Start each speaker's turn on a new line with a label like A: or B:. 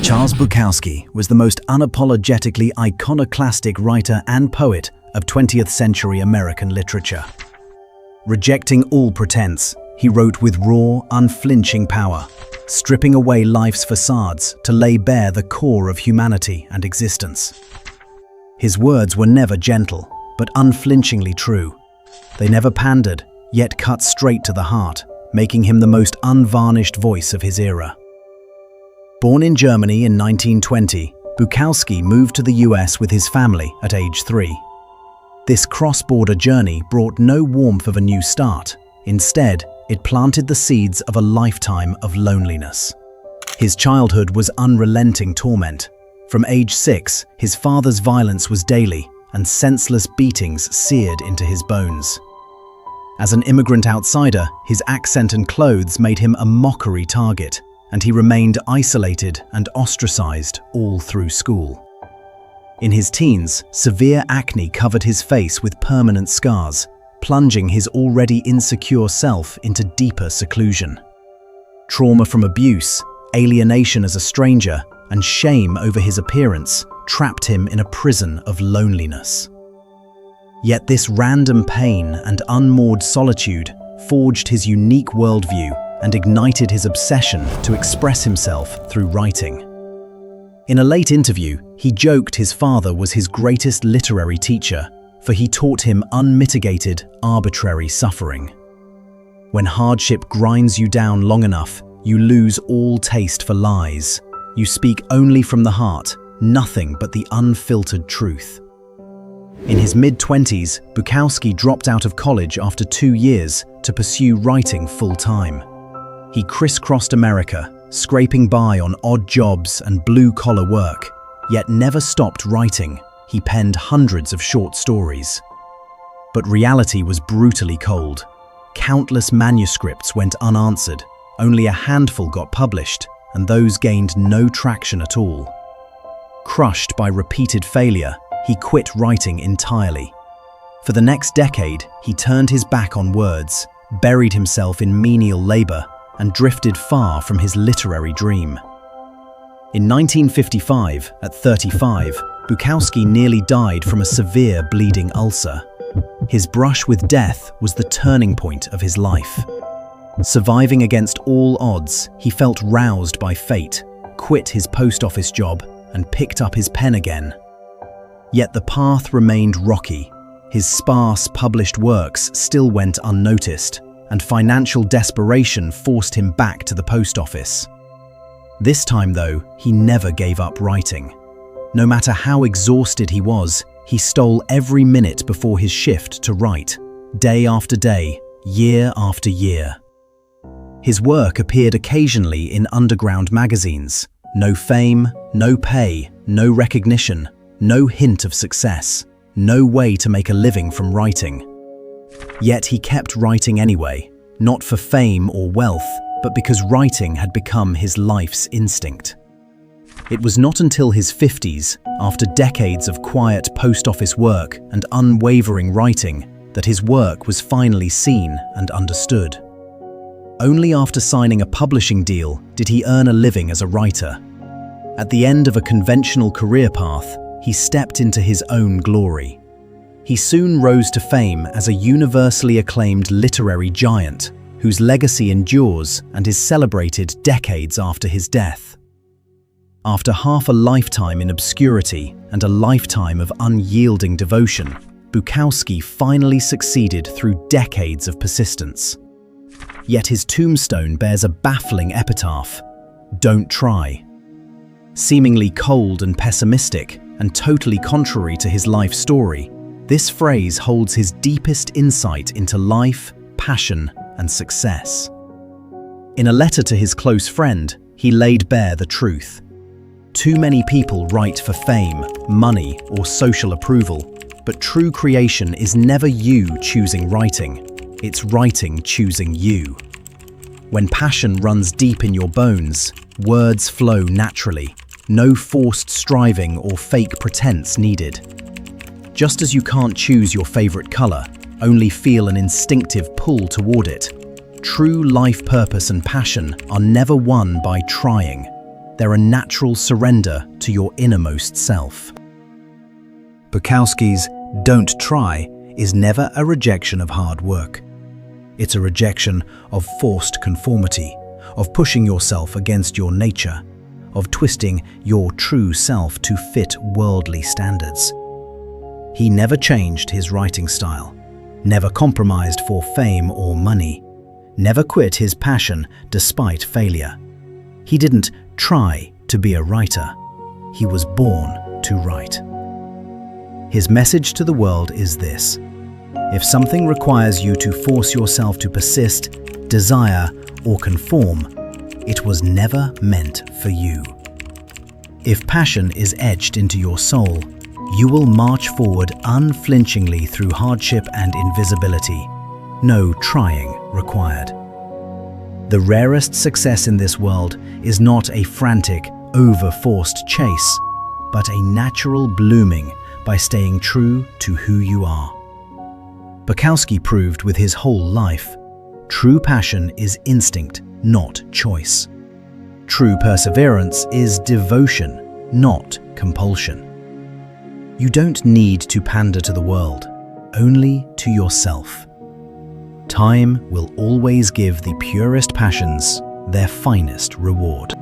A: Charles Bukowski was the most unapologetically iconoclastic writer and poet of 20th century American literature. Rejecting all pretense, he wrote with raw, unflinching power, stripping away life's facades to lay bare the core of humanity and existence. His words were never gentle, but unflinchingly true. They never pandered, yet cut straight to the heart, making him the most unvarnished voice of his era. Born in Germany in 1920, Bukowski moved to the US with his family at age 3. This cross-border journey brought no warmth of a new start. Instead, it planted the seeds of a lifetime of loneliness. His childhood was unrelenting torment. From age 6, his father's violence was daily, and senseless beatings seared into his bones. As an immigrant outsider, his accent and clothes made him a mockery target, and he remained isolated and ostracized all through school. In his teens, severe acne covered his face with permanent scars, plunging his already insecure self into deeper seclusion. Trauma from abuse, alienation as a stranger, and shame over his appearance trapped him in a prison of loneliness. Yet this random pain and unmoored solitude forged his unique worldview and ignited his obsession to express himself through writing. In a late interview, he joked his father was his greatest literary teacher, for he taught him unmitigated, arbitrary suffering. When hardship grinds you down long enough, you lose all taste for lies. You speak only from the heart, nothing but the unfiltered truth. In his mid-20s, Bukowski dropped out of college after 2 years to pursue writing full-time. He crisscrossed America, scraping by on odd jobs and blue-collar work, yet never stopped writing. He penned hundreds of short stories. But reality was brutally cold. Countless manuscripts went unanswered, only a handful got published, and those gained no traction at all. Crushed by repeated failure, he quit writing entirely. For the next decade, he turned his back on words, buried himself in menial labor, and drifted far from his literary dream. In 1955, at 35, Bukowski nearly died from a severe bleeding ulcer. His brush with death was the turning point of his life. Surviving against all odds, he felt roused by fate, quit his post office job, and picked up his pen again. Yet the path remained rocky. His sparse published works still went unnoticed, and financial desperation forced him back to the post office. This time, though, he never gave up writing. No matter how exhausted he was, he stole every minute before his shift to write, day after day, year after year. His work appeared occasionally in underground magazines. No fame, no pay, no recognition, no hint of success, no way to make a living from writing. Yet he kept writing anyway, not for fame or wealth, but because writing had become his life's instinct. It was not until his 50s, after decades of quiet post office work and unwavering writing, that his work was finally seen and understood. Only after signing a publishing deal did he earn a living as a writer. At the end of a conventional career path, he stepped into his own glory. He soon rose to fame as a universally acclaimed literary giant, whose legacy endures and is celebrated decades after his death. After half a lifetime in obscurity and a lifetime of unyielding devotion, Bukowski finally succeeded through decades of persistence. Yet his tombstone bears a baffling epitaph: "Don't try." Seemingly cold and pessimistic, and totally contrary to his life story, this phrase holds his deepest insight into life, passion, and success. In a letter to his close friend, he laid bare the truth. Too many people write for fame, money, or social approval, but true creation is never you choosing writing, it's writing choosing you. When passion runs deep in your bones, words flow naturally, no forced striving or fake pretense needed. Just as you can't choose your favorite color, only feel an instinctive pull toward it, true life purpose and passion are never won by trying. They're a natural surrender to your innermost self. Bukowski's "don't try" is never a rejection of hard work. It's a rejection of forced conformity, of pushing yourself against your nature, of twisting your true self to fit worldly standards. He never changed his writing style, never compromised for fame or money, never quit his passion despite failure. He didn't try to be a writer. He was born to write. His message to the world is this: if something requires you to force yourself to persist, desire, or conform, it was never meant for you. If passion is etched into your soul, you will march forward unflinchingly through hardship and invisibility. No trying required. The rarest success in this world is not a frantic, over-forced chase, but a natural blooming by staying true to who you are. Bukowski proved with his whole life, true passion is instinct, not choice. True perseverance is devotion, not compulsion. You don't need to pander to the world, only to yourself. Time will always give the purest passions their finest reward.